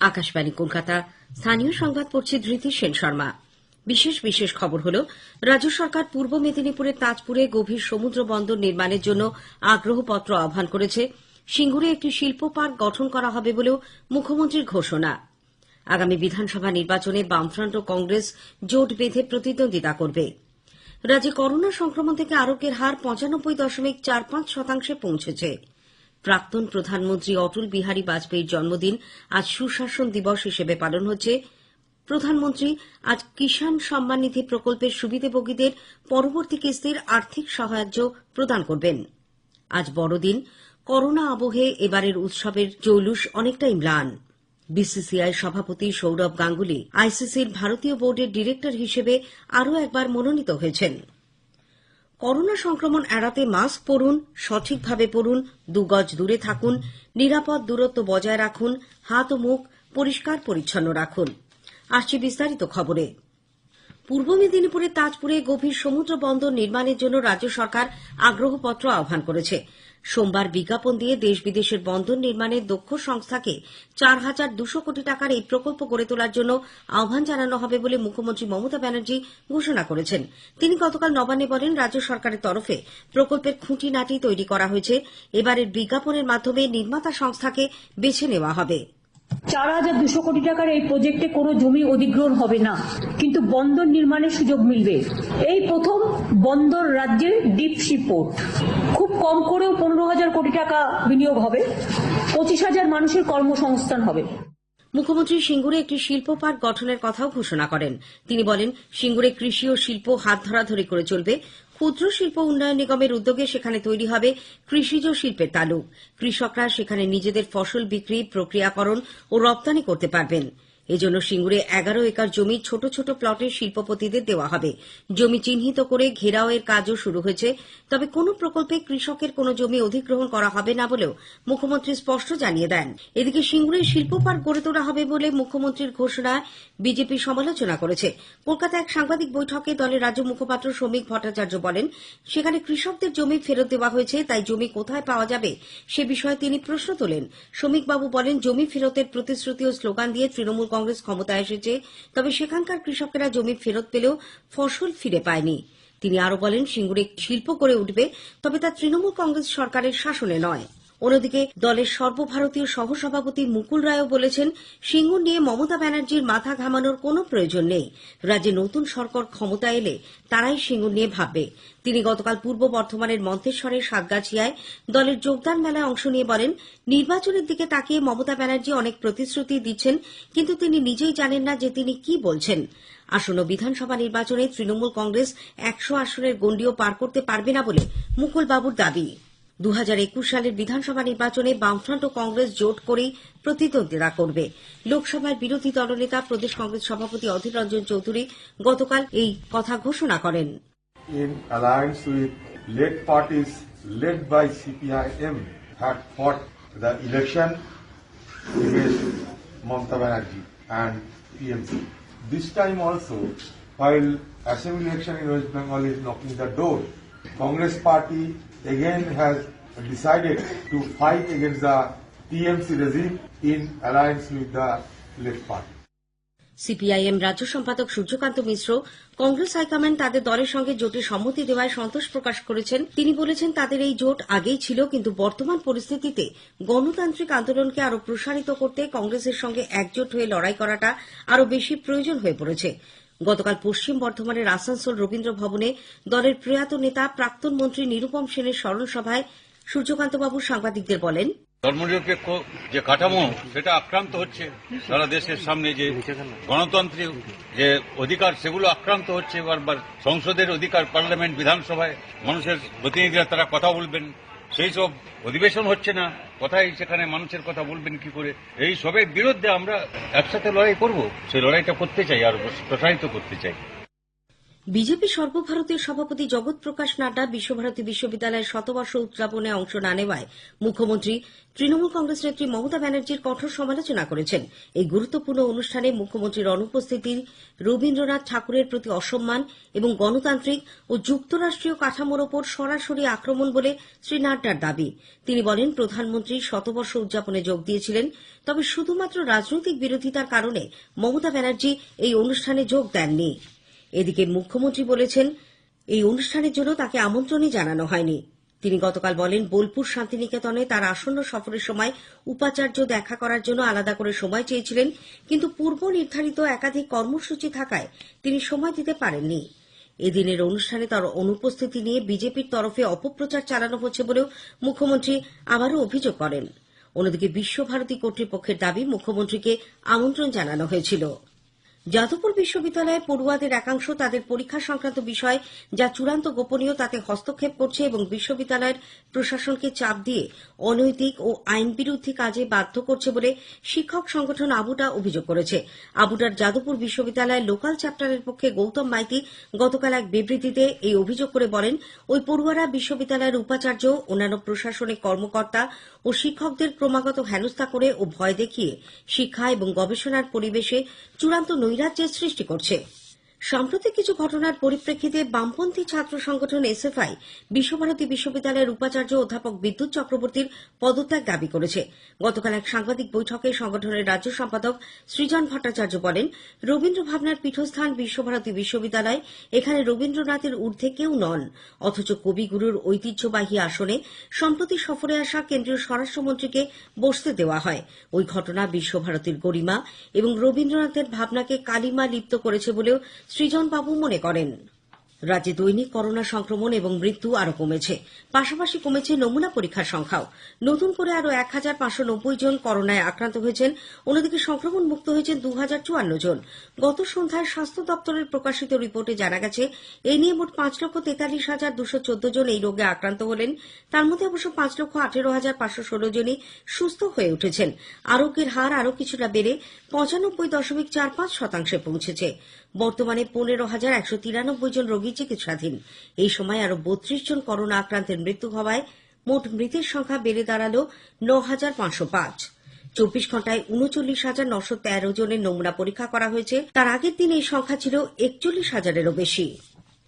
আকাশবাণী কলকাতা। স্থানীয় সংবাদ পড়ছে ধৃতি সেন শর্মা। বিশেষ খবর হল, রাজ্য সরকার পূর্ব মেদিনীপুরের তাজপুরে গভীর সমুদ্র বন্দর নির্মাণের জন্য আগ্রহপত্র আহ্বান করেছে। সিঙ্গুরে একটি শিল্প পার্ক গঠন করা হবে বলেও মুখ্যমন্ত্রীর ঘোষণা। আগামী বিধানসভা নির্বাচনে বামফ্রন্ট ও কংগ্রেস জোট বেঁধে প্রতিদ্বন্দ্বিতা করবে। রাজ্যে করোনা সংক্রমণ থেকে আরোগ্যের হার 95.45% পৌঁছেছে। প্রাক্তন প্রধানমন্ত্রী অটল বিহারী বাজপেয়ীর জন্মদিন আজ সুশাসন দিবস হিসেবে পালন হচ্ছে। প্রধানমন্ত্রী আজ কিষাণ সম্মান নিধি প্রকল্পের সুবিধাভোগীদের পরবর্তী কিস্তির আর্থিক সাহায্য প্রদান করবেন। আজ বড়দিন। করোনা আবহে এবারের উৎসবের জৌলুস অনেকটাই ম্লান। বিসিসিআই সভাপতি সৌরভ গাঙ্গুলি আইসিসির ভারতীয় বোর্ডের ডিরেক্টর হিসেবে আরও একবার মনোনীত হয়েছেন। করোনা সংক্রমণ এড়াতে মাস্ক পরুন, সঠিকভাবে পরুন, 2 গজ দূরে থাকুন, নিরাপদ দূরত্ব বজায় রাখুন, হাত ও মুখ পরিষ্কার পরিচ্ছন্ন রাখুন। আসছে বিস্তারিত খবরে। পূর্ব মেদিনীপুরের তাজপুরে গভীর সমুদ্র বন্দর নির্মাণের জন্য রাজ্য সরকার আগ্রহপত্র আহ্বান করেছে। সোমবার বিজ্ঞাপন দিয়ে দেশ বিদেশের বন্দর নির্মাণের দক্ষ সংস্থাকে 4,200 কোটি টাকার এই প্রকল্প গড়ে তোলার জন্য আহ্বান জানানো হবে বলে মুখ্যমন্ত্রী মমতা ব্যানার্জি ঘোষণা করেছেন। তিনি গতকাল নবান্নে বলেন, রাজ্য সরকারের তরফে প্রকল্পের খুঁটিনাটি তৈরি করা হয়েছে। এবারের বিজ্ঞাপনের মাধ্যমে নির্মাতা সংস্থাকে বেছে নেওয়া হবে। 4,200 কোটি টাকার এই প্রজেক্টে কোনো জমি অধিগ্রহণ হবে না, কিন্তু বন্দর নির্মাণের সুযোগ মিলবে। এই প্রথম বন্দর রাজ্যে ডিপ সি পোর্ট। খুব কম করেও 15,000 কোটি টাকা বিনিয়োগ হবে, 25,000 মানুষের কর্মসংস্থান হবে। মুখ্যমন্ত্রী সিঙ্গুরে একটি শিল্প পার্ক গঠনের কথাও ঘোষণা করেন। তিনি বলেন, সিঙ্গুরে কৃষি ও শিল্প হাত ধরাধরি করে চলবে। ক্ষুদ্র শিল্প উন্নয়ন নিগমের উদ্যোগে সেখানে তৈরি হবে কৃষিজ শিল্পের তালুক। কৃষকরা সেখানে নিজেদের ফসল বিক্রি, প্রক্রিয়াকরণ ও রপ্তানি করতে পারবেন। এজন্য সিঙ্গুরে 11 একর জমি ছোট ছোট প্লটে শিল্পপতিদের দেওয়া হবে। জমি চিহ্নিত করে ঘেরাওয়ের কাজও শুরু হয়েছে। তবে কোনো প্রকল্পে কৃষকের কোনো জমি অধিগ্রহণ করা হবে না বলেও মুখ্যমন্ত্রী স্পষ্ট জানিয়ে দেন। এদিকে সিঙ্গুরে শিল্প পার্ক গড়ে তোলা হবে বলে মুখ্যমন্ত্রীর ঘোষণায় বিজেপি সমালোচনা করেছে। কলকাতায় এক সাংবাদিক বৈঠকে দলের রাজ্য মুখপাত্র শ্রমিক ভট্টাচার্য বলেন, সেখানে কৃষকদের জমি ফেরত দেওয়া হয়েছে, তাই জমি কোথায় পাওয়া যাবে সে বিষয়ে তিনি প্রশ্ন তোলেন। শ্রমিকবাবু বলেন, জমি ফেরতের প্রতিশ্রুতি ও স্লোগান দিয়ে তৃণমূল কংগ্রেস ক্ষমতায় এসেছে, তবে সেখানকার কৃষকেরা জমি ফেরত পেলেও ফসল ফিরে পায়নি। তিনি আরও বলেন, সিঙ্গুরে শিল্প গড়ে উঠবে, তবে তা তৃণমূল কংগ্রেস সরকারের শাসনে নয়। অন্যদিকে দলের সর্বভারতীয় সহসভাপতি মুকুল রায়ও বলেছেন, সিঙ্গুর নিয়ে মমতা ব্যানার্জির মাথা ঘামানোর কোনো প্রয়োজন নেই। রাজ্যে নতুন সরকার ক্ষমতা এলে তারাই সিঙ্গুর নিয়ে ভাববে। তিনি গতকাল পূর্ব বর্ধমানের মন্তেশ্বরের সাতগাছিয়ায় দলের যোগদান মেলায় অংশ নিয়ে বলেন, নির্বাচনের দিকে তাকিয়ে মমতা ব্যানার্জি অনেক প্রতিশ্রুতি দিচ্ছেন, কিন্তু তিনি নিজেই জানেন না যে তিনি কি বলছেন। আসন্ন বিধানসভা নির্বাচনে তৃণমূল কংগ্রেস 100 আসনের গণ্ডিও পার করতে পারবে না বলে মুকুল বাবুর দাবি। 2021 সালের বিধানসভা নির্বাচনে বামফ্রন্ট ও কংগ্রেস জোট করেই প্রতিদ্বন্দ্বিতা করবে। লোকসভার বিরোধী দলনেতা প্রদেশ কংগ্রেস সভাপতি অধীর রঞ্জন চৌধুরী গতকাল এই কথা ঘোষণা করেন। In alliance with led parties led by CPIM had fought the election against Mamata Banerjee and TMC. This time also, while assembly election in West Bengal is knocking the door, Congress party again has decided to fight against the TMC regime in alliance with the left party. CPIM রাজ্য সম্পাদক সূর্যকান্ত মিশ্র Congress high command তাদের দলের সঙ্গে জোটে সম্মতি দেওয়ায় সন্তোষ প্রকাশ করেছেন। তিনি বলেছেন, তাদের এই জোট আগেই ছিল, কিন্তু বর্তমান পরিস্থিতিতে গণতান্ত্রিক আন্দোলনকে আরও প্রসারিত করতে কংগ্রেসের সঙ্গে একজোট হয়ে লড়াই করাটা আরও বেশি প্রয়োজন হয়ে পড়েছে। গতকাল পশ্চিম বর্ধমানের আসানসোল রবীন্দ্র ভবনে দলের প্রয়াত নেতা প্রাক্তন মন্ত্রী নিরুপম সেনের স্মরণ সভায় সূর্যকান্তবাবু সাংবাদিকদের বলেন, ধর্মনিরপেক্ষ যে কাঠামো সেটা আক্রান্ত হচ্ছে, সারা দেশের সামনে যে গণতান্ত্রিক যে অধিকার সেগুলো আক্রান্ত হচ্ছে। বারবার সংসদের অধিকার, পার্লামেন্ট, বিধানসভায় মানুষের প্রতিনিধিরা তারা কথা বলবেন, সেই সব অধিবেশন হচ্ছে না। কথাই সেখানে মানুষের কথা বলবেন কি করে? এই সবের বিরুদ্ধে আমরা একসাথে লড়াই করব, সেই লড়াইটা করতে চাই আর প্রসারিত করতে চাই। বিজেপি সর্বভারতীয় সভাপতি জগৎ প্রকাশ নাড্ডা বিশ্বভারতী বিশ্ববিদ্যালয়ের শতবর্ষ উদযাপনে অংশ না নেওয়ায় মুখ্যমন্ত্রী তৃণমূল কংগ্রেস নেত্রী মমতা ব্যানার্জির কঠোর সমালোচনা করেছেন। এই গুরুত্বপূর্ণ অনুষ্ঠানে মুখ্যমন্ত্রীর অনুপস্থিতি রবীন্দ্রনাথ ঠাকুরের প্রতি অসম্মান এবং গণতান্ত্রিক ও যুক্তরাষ্ট্রীয় কাঠামোর ওপর সরাসরি আক্রমণ বলে শ্রী নাড্ডার দাবি। তিনি বলেন, প্রধানমন্ত্রী শতবর্ষ উদযাপনে যোগ দিয়েছিলেন, তবে শুধুমাত্র রাজনৈতিক বিরোধিতার কারণে মমতা ব্যানার্জি এই অনুষ্ঠানে যোগ দেননি। এদিকে মুখ্যমন্ত্রী বলেছেন, এই অনুষ্ঠানের জন্য তাকে আমন্ত্রণই জানানো হয়নি। তিনি গতকাল বলেন, বোলপুর শান্তিনিকেতনে তার আসন্ন সফরের সময় উপাচার্য দেখা করার জন্য আলাদা করে সময় চেয়েছিলেন, কিন্তু পূর্ব নির্ধারিত একাধিক কর্মসূচি থাকায় তিনি সময় দিতে পারেননি। এদিনের অনুষ্ঠানে তার অনুপস্থিতি নিয়ে বিজেপির তরফে অপপ্রচার চালানো হচ্ছে বলেও মুখ্যমন্ত্রী আবারও অভিযোগ করেন। অন্যদিকে বিশ্বভারতী কর্তৃপক্ষের দাবি, মুখ্যমন্ত্রীকে আমন্ত্রণ জানানো হয়েছিল। যাদবপুর বিশ্ববিদ্যালয়ের পড়ুয়াদের একাংশ তাদের পরীক্ষা সংক্রান্ত বিষয় যা চূড়ান্ত গোপনীয় তাতে হস্তক্ষেপ করছে এবং বিশ্ববিদ্যালয়ের প্রশাসনকে চাপ দিয়ে অনৈতিক ও আইনবিরোধী কাজে বাধ্য করছে বলে শিক্ষক সংগঠন আবুটা অভিযোগ করেছে। আবুটার যাদবপুর বিশ্ববিদ্যালয়ের লোকাল চ্যাপ্টারের পক্ষে গৌতম মাইতি গতকাল এক বিবৃতিতে এই অভিযোগ করে বলেন, ওই পড়ুয়ারা বিশ্ববিদ্যালয়ের উপাচার্য, অন্যান্য প্রশাসনিক কর্মকর্তা ও শিক্ষকদের ক্রমাগত হেনস্থা করে ও ভয় দেখিয়ে শিক্ষা এবং গবেষণার পরিবেশে চূড়ান্ত নৈরাজ্যের সৃষ্টি করছে। সাম্প্রতিক কিছু ঘটনার পরিপ্রেক্ষিতে বামপন্থী ছাত্র সংগঠন এসএফআই বিশ্বভারতী বিশ্ববিদ্যালয়ের উপাচার্য অধ্যাপক বিদ্যুৎ চক্রবর্তীর পদত্যাগ দাবি করেছে। গতকাল এক সাংবাদিক বৈঠকে সংগঠনের রাজ্য সম্পাদক সৃজন ভট্টাচার্য বলেন, রবীন্দ্র ভাবনার পীঠস্থান বিশ্বভারতী বিশ্ববিদ্যালয়, এখানে রবীন্দ্রনাথের ঊর্ধ্বে কেউ নন। অথচ কবিগুরুর ঐতিহ্যবাহী আসনে সম্প্রতি সফরে আসা কেন্দ্রীয় স্বরাষ্ট্রমন্ত্রীকে বসতে দেওয়া হয়। ওই ঘটনা বিশ্বভারতীর গরিমা এবং রবীন্দ্রনাথের ভাবনাকে কালিমা লিপ্ত করেছে বলেও সৃজন বাবু মনে করেন। রাজ্যে দৈনিক করোনা সংক্রমণ এবং মৃত্যু আরও কমেছে, পাশাপাশি কমেছে নমুনা পরীক্ষার সংখ্যাও। নতুন করে আরও ১,৫৯০ জন করোনায় আক্রান্ত হয়েছেন। অন্যদিকে সংক্রমণ মুক্ত হয়েছেন ২,০৫৪ জন। গত সন্ধ্যায় স্বাস্থ্য দপ্তরের প্রকাশিত রিপোর্টে জানা গেছে, এই নিয়ে মোট ৫,৪৩,২১৪ জন এই রোগে আক্রান্ত হলেন। তার মধ্যে অবশ্য ৫,১৮,৫১৬ জনই সুস্থ হয়ে উঠেছেন। আরোগ্যের হার আরও কিছুটা বেড়ে ৯৫.৪৫% পৌঁছেছে। বর্তমানে ১৫,১৯৩ জন রোগী চিকিৎসাধীন। এই সময় আরও ৩২ জন করোনা আক্রান্তের মৃত্যু হওয়ায় মোট মৃতের সংখ্যা বেড়ে দাঁড়াল ৯,৫০৫। ২৪ ঘন্টায় ৩৯,৯১৩ জনের নমুনা পরীক্ষা করা হয়েছে। তার আগের দিন এই সংখ্যা ছিল ৪১,০০০-এরও বেশি।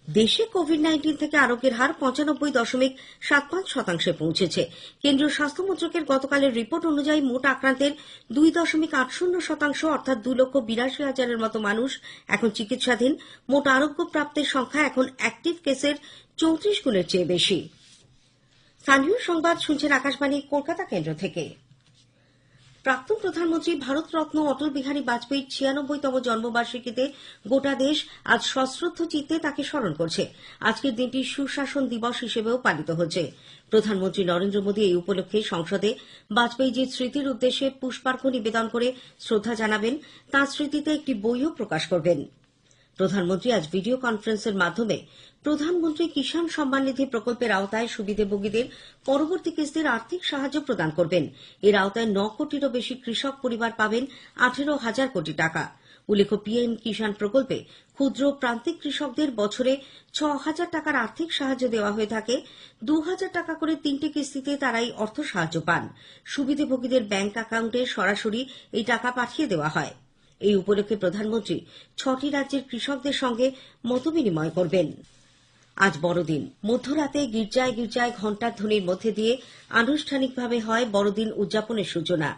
দেশে কোভিড-১৯ থেকে আরোগ্যের হার ৯৫.৭৫% পৌঁছেছে। কেন্দ্রীয় স্বাস্থ্য মন্ত্রকের গতকালের রিপোর্ট অনুযায়ী মোট আক্রান্তের ২.৮০% অর্থাৎ ২,৮২,০০০-এর মতো মানুষ এখন চিকিৎসাধীন। মোট আরোগ্যপ্রাপ্তের সংখ্যা এখন অ্যাক্টিভ কেসের ৩৪ গুণের চেয়ে বেশি। স্থানীয় সংবাদ শুনছেন আকাশবাণী কলকাতা কেন্দ্র থেকে। প্রাক্তন প্রধানমন্ত্রী ভারতরত্ন অটল বিহারী বাজপেয়ীর ৯৬তম জন্মবার্ষিকীতে গোটা দেশ আজ সশ্রদ্ধ চিত্তে তাঁকে স্মরণ করছে। আজকের দিনটি সুশাসন দিবস হিসেবেও পালিত হচ্ছে। প্রধানমন্ত্রী নরেন্দ্র মোদী এই উপলক্ষে সংসদে বাজপেয়ীজির স্মৃতির উদ্দেশ্যে পুষ্পার্ঘ্য নিবেদন করে শ্রদ্ধা জানাবেন। তাঁর স্মৃতিতে একটি বইও প্রকাশ করবেন। প্রধানমন্ত্রী আজ ভিডিও কনফারেন্সের মাধ্যমে প্রধানমন্ত্রী কিষাণ সম্মান নিধি প্রকল্পের আওতায় সুবিধাভোগীদের পরবর্তী কিস্তির আর্থিক সাহায্য প্রদান করবেন। এর আওতায় ৯ কোটিরও বেশি কৃষক পরিবার পাবেন ১৮,০০০ কোটি টাকা। উল্লেখ্য, পিএম কিষাণ প্রকল্পে ক্ষুদ্র প্রান্তিক কৃষকদের বছরে ৬,০০০ টাকার আর্থিক সাহায্য দেওয়া হয়ে থাকে। ২,০০০ টাকা করে ৩টে কিস্তিতে তারা এই অর্থ সাহায্য পান। সুবিধাভোগীদের ব্যাংক অ্যাকাউন্টে সরাসরি এই টাকা পাঠিয়ে দেওয়া হয়। এই উপলক্ষে প্রধানমন্ত্রী ৬টি রাজ্যের কৃষকদের সঙ্গে মতবিনিময় করবেন। আজ বড়দিন। মধ্যরাতে গির্জায় গির্জায় ঘণ্টার ধ্বনির মধ্যে দিয়ে আনুষ্ঠানিকভাবে হয় বড়দিন উদযাপনের সূচনা।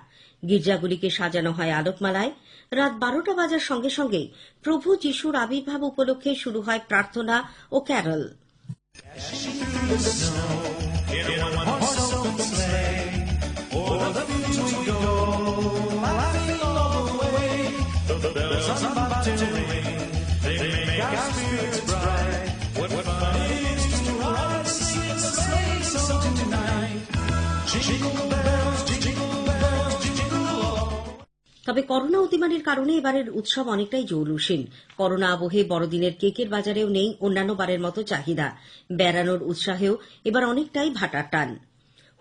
গির্জাগুলিকে সাজানো হয় আলোকমালায়। রাত ১২টা বাজার সঙ্গে সঙ্গেই প্রভু যিশুর আবির্ভাব উপলক্ষে শুরু হয় প্রার্থনা ও ক্যারল। তবে করোনা অতিমারির কারণে এবারের উৎসব অনেকটাই জৌলুসীন। করোনা আবহে বড়দিনের কেকের বাজারেও নেই অন্যান্য বারের মতো চাহিদা। বেড়ানোর উৎসাহেও এবার অনেকটাই ভাটার টান।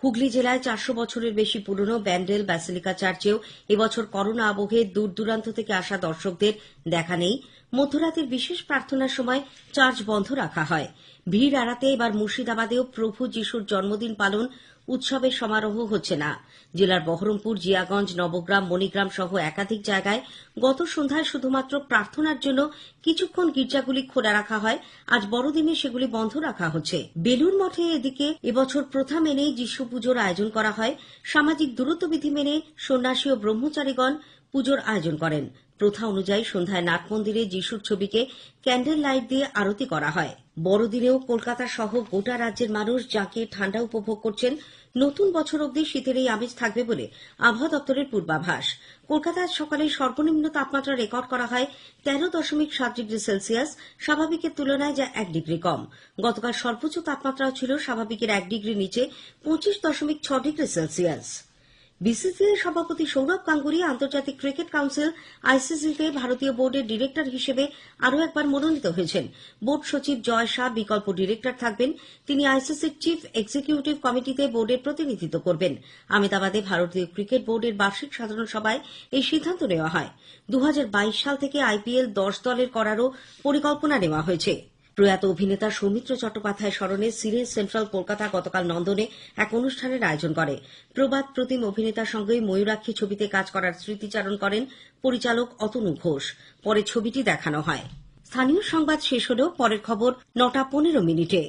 হুগলি জেলায় ৪০০ বছরের বেশি পুরনো ব্যান্ডেল ব্যাসিলিকা চার্চেও এবছর করোনা আবহে দূর দূরান্ত থেকে আসা দর্শকদের দেখা নেই। মধ্যরাতের বিশেষ প্রার্থনার সময় চার্চ বন্ধ রাখা হয়। ভিড় এড়াতে এবার মুর্শিদাবাদেও প্রভু যিশুর জন্মদিন পালন উৎসবের সমারোহ হচ্ছে না। জেলার বহরমপুর, জিয়াগঞ্জ, নবগ্রাম, মণিগ্রাম সহ একাধিক জায়গায় গত সন্ধ্যায় শুধুমাত্র প্রার্থনার জন্য কিছুক্ষণ গির্জাগুলি খোলা রাখা হয়। আজ বড়দিনে সেগুলি বন্ধ রাখা হচ্ছে। বেলুর মঠে এদিকে এবছর প্রথা মেনেই যিশু পুজোর আয়োজন করা হয়। সামাজিক দূরত্ববিধি মেনে সন্ন্যাসী ও ব্রহ্মচারীগণ পুজোর আয়োজন করেন। প্রথা অনুযায়ী সন্ধ্যায় নাট মন্দিরে যিশুর ছবিকে ক্যান্ডেল লাইট দিয়ে আরতি করা হয়। বড়দিনেও কলকাতা সহ গোটা রাজ্যের মানুষ জাঁকিয়ে ঠান্ডা উপভোগ করছেন। নতুন বছর অবধি শীতের এই আমেজ থাকবে বলে আবহাওয়া দপ্তরের পূর্বাভাস। কলকাতায় সকালে সর্বনিম্ন তাপমাত্রা রেকর্ড করা হয় 13.7 ডিগ্রি সেলসিয়াস, স্বাভাবিকের তুলনায় যা 1 ডিগ্রি কম। গতকাল সর্বোচ্চ তাপমাত্রাও ছিল স্বাভাবিকের 1 ডিগ্রি নিচে, 25.6 ডিগ্রি সেলসিয়াস। বিসিসিআই সভাপতি সৌরভ গাঙ্গুলী আন্তর্জাতিক ক্রিকেট কাউন্সিল আইসিসিতে ভারতীয় বোর্ডের ডিরেক্টর হিসেবে আরও একবার মনোনীত হয়েছেন। বোর্ড সচিব জয় শাহ বিকল্প ডিরেক্টর থাকবেন। তিনি আইসিসির চিফ এক্সিকিউটিভ কমিটিতে বোর্ডের প্রতিনিধিত্ব করবেন। আহমেদাবাদে ভারতীয় ক্রিকেট বোর্ডের বার্ষিক সাধারণ সভায় এই সিদ্ধান্ত নেওয়া হয়। 2022 সাল থেকে আইপিএল 10 দলের করারও পরিকল্পনা নেওয়া হয়েছে। প্রয়াত অভিনেতা সৌমিত্র চট্টোপাধ্যায় স্মরণে সিরিজ সেন্ট্রাল কলকাতা গতকাল নন্দনে এক অনুষ্ঠানের আয়োজন করে। প্রবাদ প্রতিম অভিনেতার সঙ্গে ময়ূরাক্ষী ছবিতে কাজ করার স্মৃতিচারণ করেন পরিচালক অতনু ঘোষ। পরে ছবিটি দেখানো হয়। স্থানীয় সংবাদ শেষ হলেও পরের খবর 9টা 15 মিনিটে।